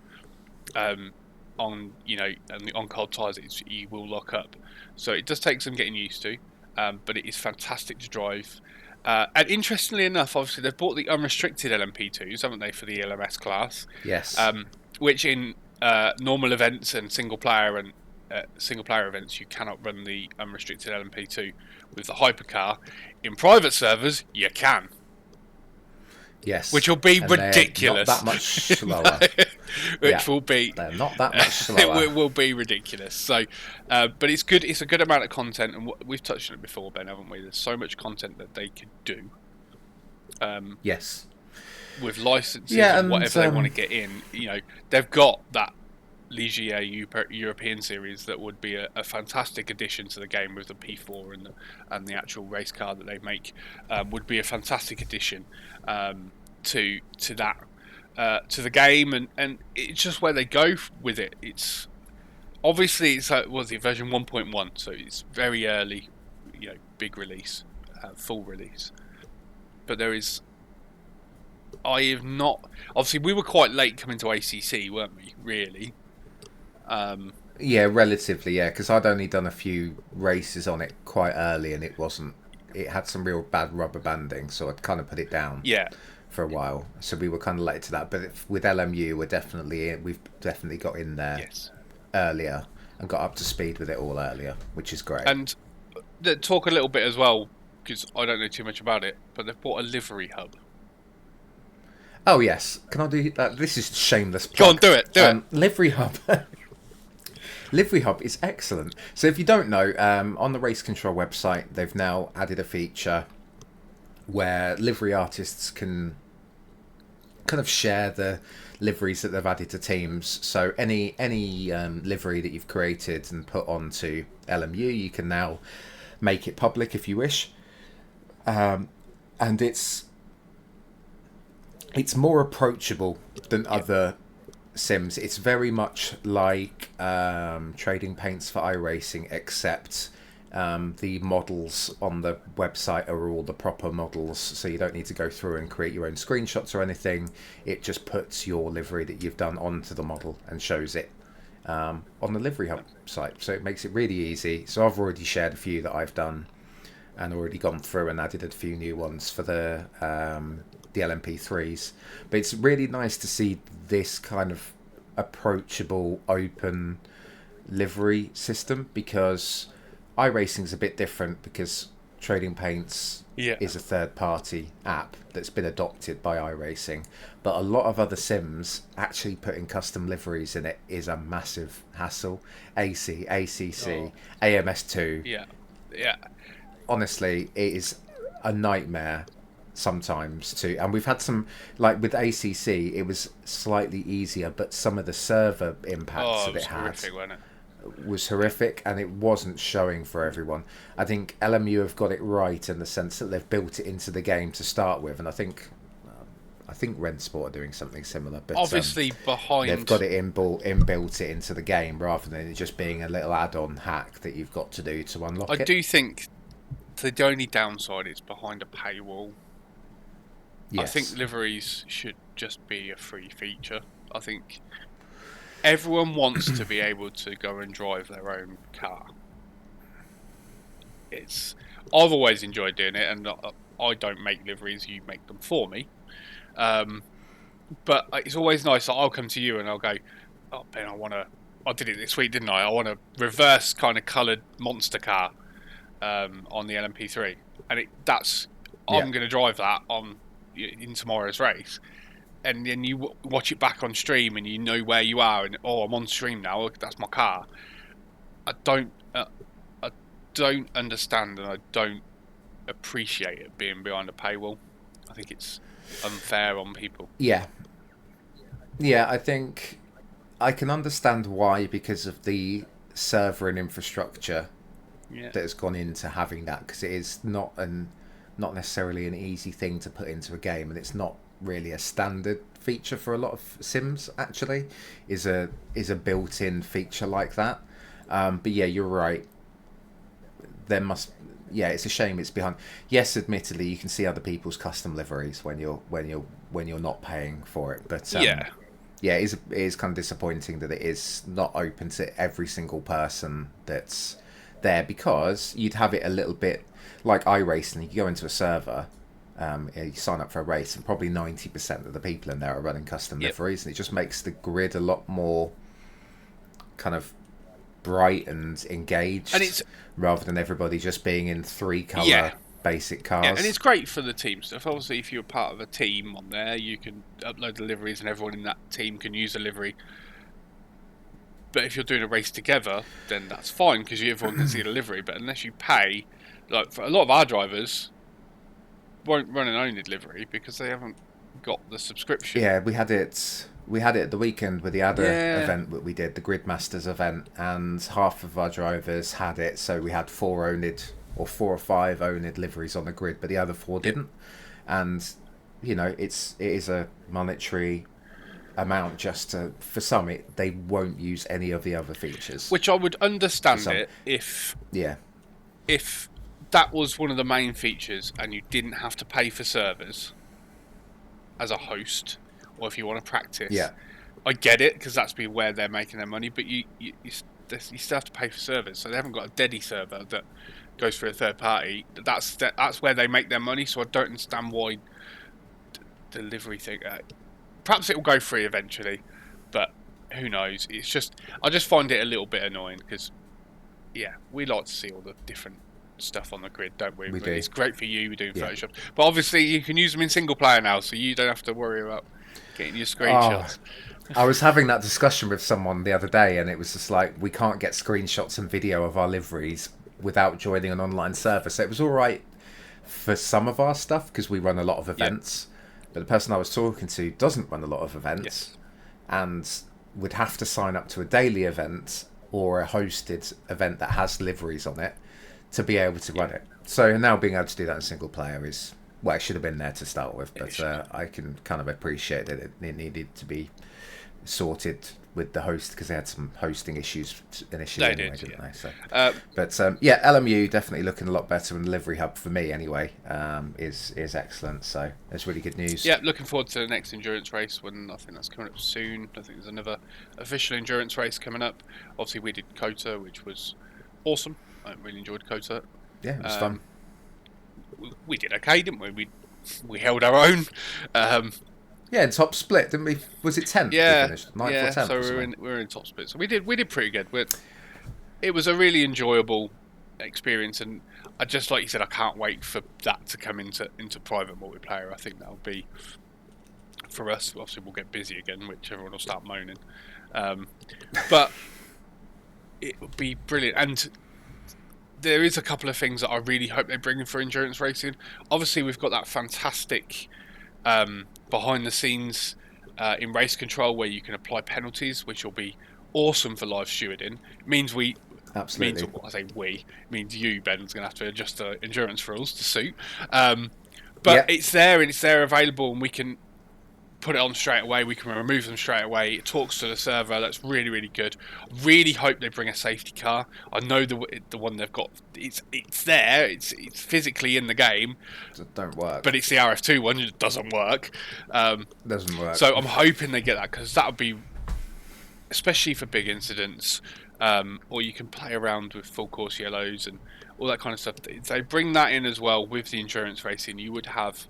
on cold tyres, you will lock up. So it does take some getting used to, but it is fantastic to drive. And interestingly enough, obviously they've bought the unrestricted LMP2s, haven't they, for the ELMS class?
Yes.
Which in normal events and single player events, you cannot run the unrestricted LMP2 with the hypercar. In private servers, you can.
Yes.
Which will be ridiculous.
Not that much slower.
which will be
they're not that much
it
slower.
will be ridiculous. So, but it's good. It's a good amount of content, and we've touched on it before, Ben, haven't we? There's so much content that they could do.
Yes.
With licenses and whatever they want to get in, they've got that Ligier European series that would be a fantastic addition to the game with the P4 and the actual race car that they make would be a fantastic addition to that to the game, and it's just where they go with it. It's obviously it's version 1.1, so it's very early, big release, full release, but there is. I have not. Obviously, we were quite late coming to ACC, weren't we? Really.
Yeah, relatively. Yeah, because I'd only done a few races on it quite early, and it wasn't. It had some real bad rubber banding, so I'd kind of put it down.
Yeah.
For a while, so we were kind of late to that. But with LMU, we've definitely got in there earlier and got up to speed with it all earlier, which is great.
And talk a little bit as well, because I don't know too much about it, but they've bought a livery hub.
Oh yes, can I do that? This is shameless plug.
Go on, do it.
Livery hub. Livery hub is excellent. So if you don't know, on the Race Control website, they've now added a feature where livery artists can kind of share the liveries that they've added to teams. So any livery that you've created and put onto LMU, you can now make it public if you wish. And it's more approachable than other sims. It's very much like Trading Paints for iRacing, except the models on the website are all the proper models, so you don't need to go through and create your own screenshots or anything. It just puts your livery that you've done onto the model and shows it on the Livery Hub site. So it makes it really easy. So I've already shared a few that I've done and already gone through and added a few new ones for the LMP3s. But it's really nice to see this kind of approachable, open livery system, because iRacing's a bit different because Trading Paints is a third-party app that's been adopted by iRacing, but a lot of other sims actually putting custom liveries in it is a massive hassle. AC, ACC, AMS2.
Yeah.
Honestly, it is a nightmare sometimes too. And we've had some, like with ACC, it was slightly easier, but some of the server impacts that it had.
Horrific, wasn't it?
Was horrific, and it wasn't showing for everyone. I think LMU have got it right in the sense that they've built it into the game to start with, and I think Rensport are doing something similar. But
obviously
they've got it inbuilt it into the game rather than it just being a little add-on hack that you've got to do to unlock it.
I do think the only downside is behind a paywall. Yes. I think liveries should just be a free feature. I think everyone wants to be able to go and drive their own car. I've always enjoyed doing it, and I don't make liveries, you make them for me. But it's always nice that I'll come to you and I'll go, oh Ben, I did it this week, didn't I? I want a reverse kind of coloured monster car on the LMP3, and I'm going to drive that in tomorrow's race. And then you watch it back on stream, and you know where you are, and I'm on stream now. That's my car. I don't understand, and I don't appreciate it being behind a paywall. I think it's unfair on people.
Yeah, I think I can understand why, because of the server and infrastructure that has gone into having that, because it is not necessarily an easy thing to put into a game, and it's not really a standard feature for a lot of sims. Actually, is a built-in feature like that. But yeah, you're right. There must. Yeah, it's a shame it's behind. Yes, admittedly, you can see other people's custom liveries when you're not paying for it. But it is kind of disappointing that it is not open to every single person that's there, because you'd have it a little bit like iRacing. You go into a server. You sign up for a race, and probably 90% of the people in there are running custom liveries, and it just makes the grid a lot more kind of bright and engaged,
and rather
than everybody just being in 3-colour basic cars.
Yeah, and it's great for the team stuff. Obviously, if you're part of a team on there, you can upload the liveries and everyone in that team can use a livery. But if you're doing a race together, then that's fine because everyone can see the livery. But unless you pay, like for a lot of our drivers, won't run an oNiD livery because they haven't got the subscription.
Yeah, we had it at the weekend with the other event that we did, the Gridmasters event, and half of our drivers had it. So we had 4 oNiD or 4 or 5 oNiD liveries on the grid, but the other 4 didn't. And you know, it is a monetary amount just to, for some they won't use any of the other features,
which I would understand it if that was one of the main features and you didn't have to pay for servers as a host, or if you want to practice.
Yeah,
I get it because that's where they're making their money, but you still have to pay for servers, so they haven't got a dedicated server that goes for a third party. That's where they make their money. So I don't understand why the delivery thing. Perhaps it will go free eventually, but who knows? It's just I just find it a little bit annoying because we like to see all the different stuff on the grid, don't we?
We do.
It's great for you. We're doing Photoshop, but obviously you can use them in single player now, so you don't have to worry about getting your screenshots.
I was having that discussion with someone the other day, and it was just like, we can't get screenshots and video of our liveries without joining an online server. So it was all right for some of our stuff because we run a lot of events. But the person I was talking to doesn't run a lot of events and would have to sign up to a daily event or a hosted event that has liveries on it to be able to run it. So now being able to do that in single player is, well, it should have been there to start with, but I can kind of appreciate that it needed to be sorted with the host because they had some hosting issues initially didn't they? So, but LMU definitely looking a lot better, and the livery hub for me anyway is excellent. So it's really good news.
Yeah, looking forward to the next endurance race when I think that's coming up soon. I think there's another official endurance race coming up. Obviously, we did COTA, which was awesome. I really enjoyed COTA.
Yeah, it was fun.
We did okay, didn't we? We held our own.
Yeah, in top split, didn't we? Was it 10th?
Yeah,
we finished? 9th or 10th
so we were in top split. So we did pretty good. It was a really enjoyable experience, and I just, like you said, I can't wait for that to come into private multiplayer. I think that'll be, for us, obviously we'll get busy again, which everyone will start moaning. But it would be brilliant. And there is a couple of things that I really hope they bring in for endurance racing. Obviously, we've got that fantastic behind the scenes in race control where you can apply penalties, which will be awesome for live stewarding. It means
absolutely.
Means, I say we, it means you, Ben's going to have to adjust the endurance rules to suit. But it's there and it's there available, and we can put it on straight away. We can remove them straight away. It talks to the server. That's really, really good. I really hope they bring a safety car. I know the one they've got. It's there. It's physically in the game.
It don't work.
But it's the RF2 one. It doesn't work.
Doesn't work.
So I'm hoping they get that, because that would be, especially for big incidents, or you can play around with full course yellows and all that kind of stuff. If they bring that in as well with the endurance racing, you would have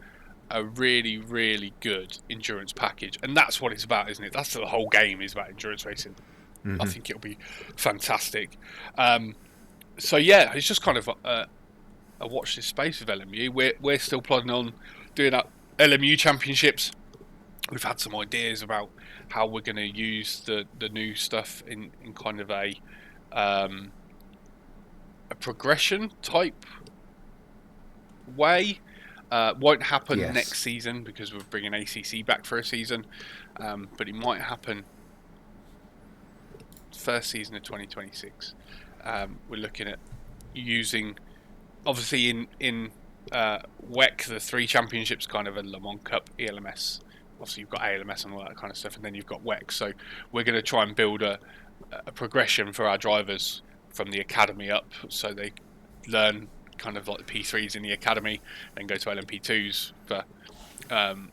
a really, really good endurance package, and that's what it's about, isn't it? That's the whole game, is about endurance racing. I think it'll be fantastic. So yeah, it's just kind of a watch this space with LMU. We're still plodding on doing our LMU championships. We've had some ideas about how we're going to use the new stuff in kind of a progression type way. Won't happen next season because we're bringing ACC back for a season, but it might happen first season of 2026. We're looking at using, obviously in WEC, the 3 championships, kind of a Le Mans Cup, ELMS. Obviously you've got ALMS and all that kind of stuff, and then you've got WEC. So we're going to try and build a progression for our drivers from the academy up, so they learn kind of like the P3s in the academy, then go to LMP2s for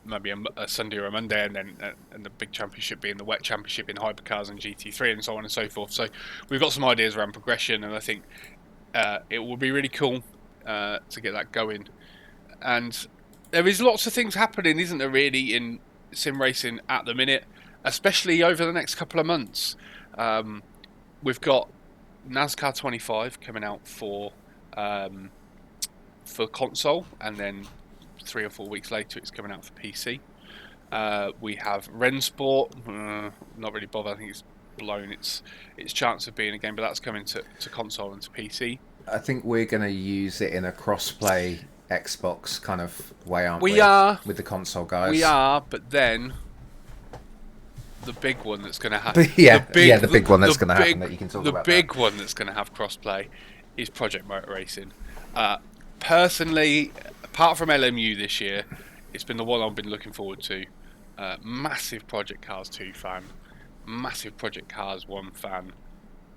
maybe a Sunday or a Monday, and then and the big championship being the WEC championship in hypercars and GT3 and so on and so forth. So we've got some ideas around progression, and I think it will be really cool to get that going. And there is lots of things happening, isn't there, really, in sim racing at the minute, especially over the next couple of months. We've got NASCAR 25 coming out for for console, and then 3 or 4 weeks later it's coming out for PC. We have Rensport, not really bothered. I think it's blown its chance of being a game, but that's coming to console and to PC.
I think we're going to use it in a cross-play Xbox kind of way, aren't we?
We are
with the console guys.
We are, but then the big one that's going to happen.
The big one that's going to happen that you can talk about.
The big one that's going to have crossplay is Project Motor Racing. Personally, apart from LMU this year, it's been the one I've been looking forward to. Massive Project Cars 2 fan, massive Project Cars 1 fan.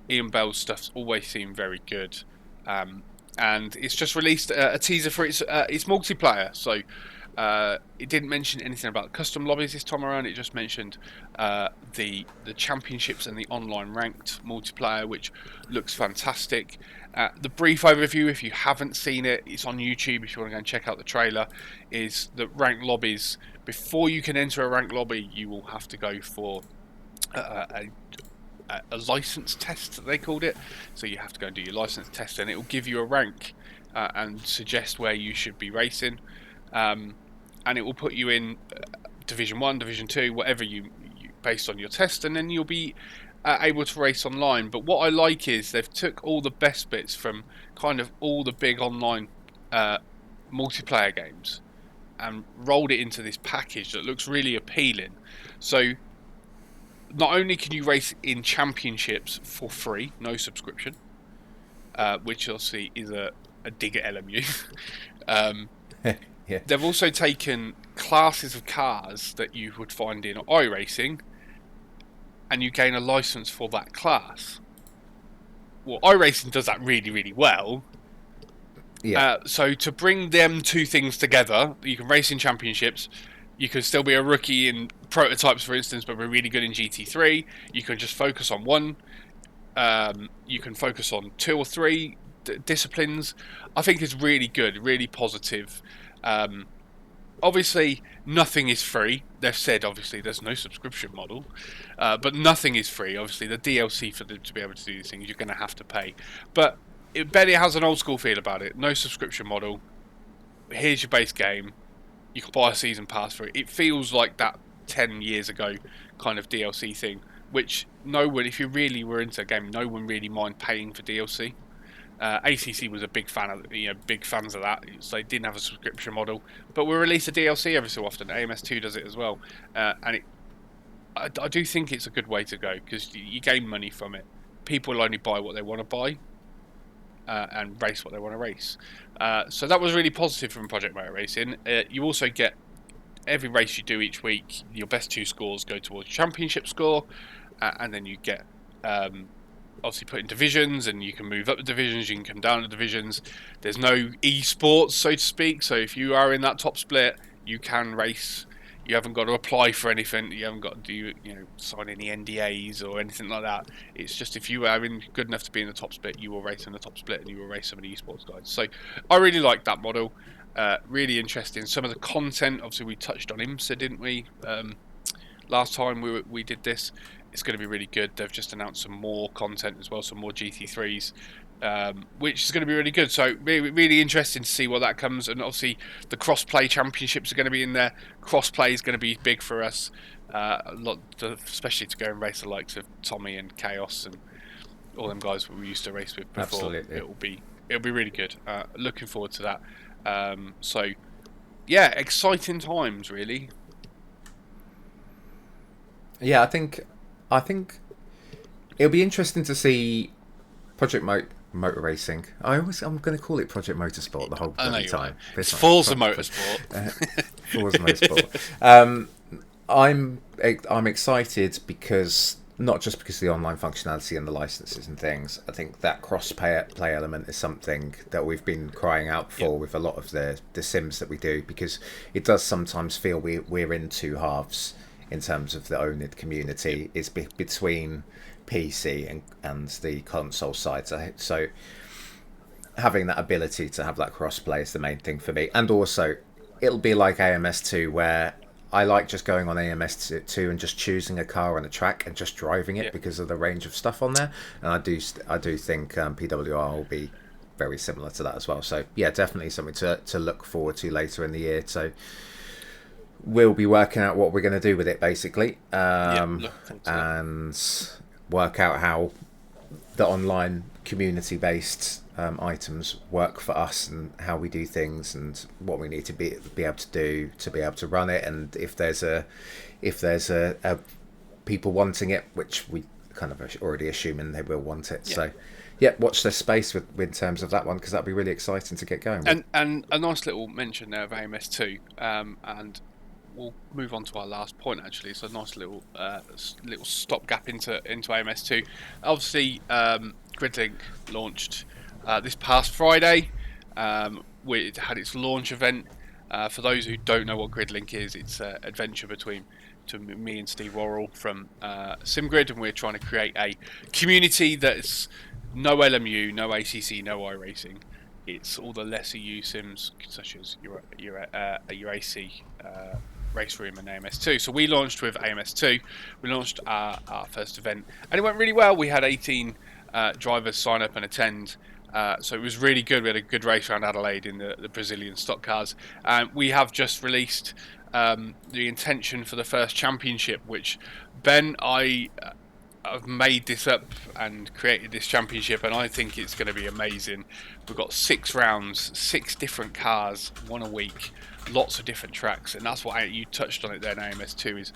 Ian Bell's stuff's always seemed very good. And it's just released a teaser for its multiplayer. So it didn't mention anything about custom lobbies this time around. It just mentioned the championships and the online ranked multiplayer, which looks fantastic. The brief overview, if you haven't seen it, it's on YouTube if you want to go and check out the trailer, is that ranked lobbies, before you can enter a ranked lobby, you will have to go for a license test, they called it. So you have to go and do your license test, and it will give you a rank and suggest where you should be racing. And it will put you in Division 1, Division 2, whatever you based on your test, and then you'll be able to race online. But what I like is they've took all the best bits from kind of all the big online multiplayer games and rolled it into this package that looks really appealing. So not only can you race in championships for free, no subscription, which obviously is a dig at LMU.
Yeah.
They've also taken classes of cars that you would find in iRacing, and you gain a license for that class. Well, iRacing does that really, really well.
Yeah.
So to bring them two things together, you can race in championships. You can still be a rookie in prototypes, for instance, but be really good in GT3. You can just focus on one. You can focus on 2 or 3 disciplines. I think it's really good, really positive. Obviously, nothing is free. They've said, obviously, there's no subscription model. But nothing is free. Obviously, the DLC for them to be able to do these things, you're going to have to pay. But it has an old school feel about it. No subscription model. Here's your base game. You can buy a season pass for it. It feels like that 10 years ago kind of DLC thing, which no one, if you really were into a game, no one really mind paying for DLC. ACC was a big fan of, big fans of that. So they didn't have a subscription model, but we release a DLC every so often. AMS2 does it as well, and I do think it's a good way to go because you gain money from it. People will only buy what they want to buy. And race what they want to race. So that was really positive from Project Motor Racing. You also get, every race you do each week, your best 2 scores go towards championship score, and then you get obviously put in divisions, and you can move up the divisions, you can come down the divisions. There's no esports, so to speak, so if you are in that top split, you can race. You haven't got to apply for anything. You haven't got to sign any NDAs or anything like that. It's just if you are good enough to be in the top split, you will race in the top split and you will race some of the esports guys. So I really like that model. Really interesting. Some of the content, obviously we touched on IMSA, didn't we? Last time we did this. It's going to be really good. They've just announced some more content as well, some more GT3s. Which is going to be really good. So really, really interesting to see what that comes. And obviously the cross-play championships are going to be in there. Cross-play is going to be big for us, especially to go and race the likes of Tommy and Chaos and all them guys we used to race with before.
Absolutely.
It'll be really good. Looking forward to that. So yeah, exciting times really.
Yeah, I think it'll be interesting to see Project Motor Racing. I'm going to call it Project Motorsport the whole bloody time.
It's Forza Motorsport.
Forza Motorsport. I'm excited because not just because of the online functionality and the licenses and things. I think that cross-play element is something that we've been crying out for with a lot of the sims that we do, because it does sometimes feel we're in two halves in terms of the oNiD community. It's between PC and the console side. So having that ability to have that crossplay is the main thing for me. And also, it'll be like AMS2, where I like just going on AMS2 and just choosing a car on a track and just driving it because of the range of stuff on there. And I do think PWR will be very similar to that as well. So yeah, definitely something to look forward to later in the year. So we'll be working out what we're going to do with it, basically, and work out how the online community-based items work for us, and how we do things, and what we need to be able to do to be able to run it, and if there's a people wanting it, which we kind of already assuming they will want it. So yeah, watch this space in terms of that one, because that'd be really exciting to get going with.
And a nice little mention there of AMS2, and we'll move on to our last point, actually. So a nice little stopgap into AMS2. Obviously, GridLink launched this past Friday. It had its launch event. For those who don't know what GridLink is, it's an adventure between me and Steve Worrell from SimGrid, and we're trying to create a community that's no LMU, no ACC, no iRacing. It's all the lesser U sims, such as your AC Race Room and AMS2. So we launched with AMS2. We launched our first event, and it went really well. We had 18 drivers sign up and attend. So it was really good. We had a good race around Adelaide in the Brazilian stock cars. We have just released the intention for the first championship, which Ben, I've made this up and created this championship, and I think it's going to be amazing. We've got 6 rounds, 6 different cars, 1 a week, lots of different tracks, and that's what you touched on it there. AMS2 is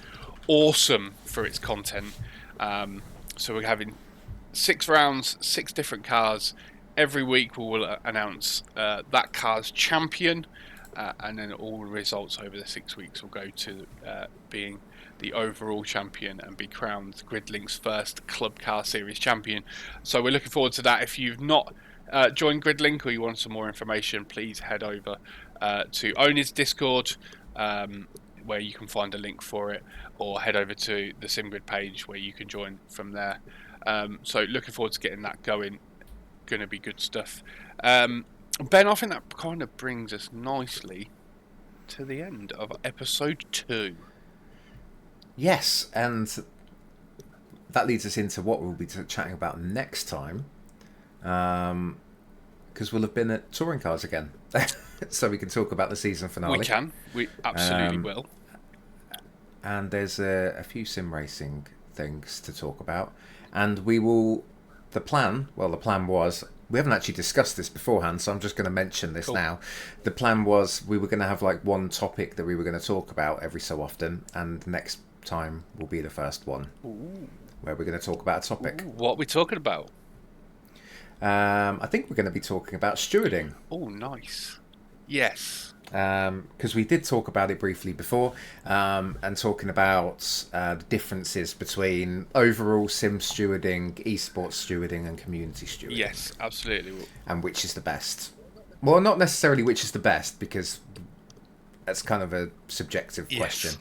awesome for its content. So we're having 6 rounds, 6 different cars. Every week we will announce that car's champion, and then all the results over the 6 weeks will go to being the overall champion and be crowned GridLink's first Club Car Series champion. So we're looking forward to that. If you've not joined GridLink, or you want some more information, please head over to oNiD's Discord, where you can find a link for it, or head over to the SimGrid page where you can join from there. So looking forward to getting that going. Going to be good stuff. Ben, I think that kind of brings us nicely to the end of episode 2.
Yes, and that leads us into what we'll be chatting about next time, because we'll have been at touring cars again, so we can talk about the season finale.
We absolutely will.
And there's a few sim racing things to talk about, and we will. The plan was, we haven't actually discussed this beforehand, so I'm just going to mention this now. The plan was we were going to have like one topic that we were going to talk about every so often, and next time will be the first one.
Ooh.
Where we're going to talk about a topic.
Ooh, what are we talking about?
I think we're going to be talking about stewarding.
Oh, nice. Yes.
Because we did talk about it briefly before, and talking about the differences between overall sim stewarding, esports stewarding, and community stewarding.
Yes, absolutely.
And which is the best. Well, not necessarily which is the best, because that's kind of a subjective question,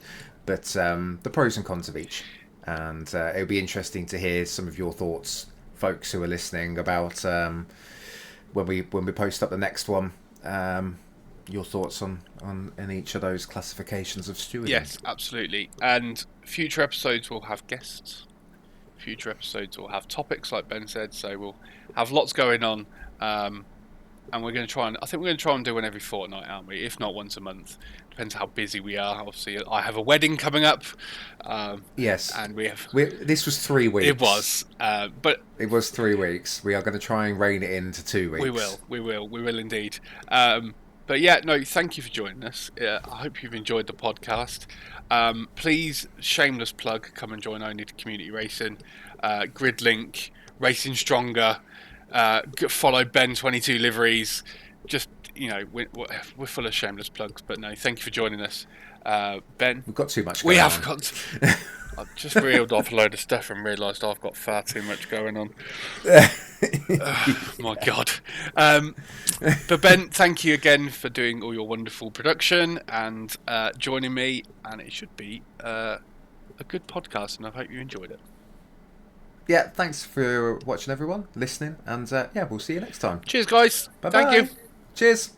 but the pros and cons of each. And it'll be interesting to hear some of your thoughts, folks who are listening, about when we post up the next one. Your thoughts on each of those classifications of stewarding. Yes,
absolutely. And future episodes will have guests. Future episodes will have topics, like Ben said. So we'll have lots going on. And we're going to try and do one every fortnight, aren't we? If not once a month. Depends how busy we are. Obviously, I have a wedding coming up.
Yes.
And
this was 3 weeks.
It was. But
it was 3 weeks. We are going to try and rein it into 2 weeks.
We will indeed. But yeah, no, thank you for joining us. I hope you've enjoyed the podcast. Please, shameless plug, come and join oNiD Community Racing, GridLink, Racing Stronger, follow Ben22 liveries. Just, we're full of shameless plugs, but no, thank you for joining us. Ben?
We've got too much going on.
We have got... I've just reeled off a load of stuff and realised I've got far too much going on. My God. But Ben, thank you again for doing all your wonderful production and joining me. And it should be a good podcast, and I hope you enjoyed it.
Yeah, thanks for watching, everyone, listening. And we'll see you next time.
Cheers, guys.
Bye-bye.
Thank you.
Cheers.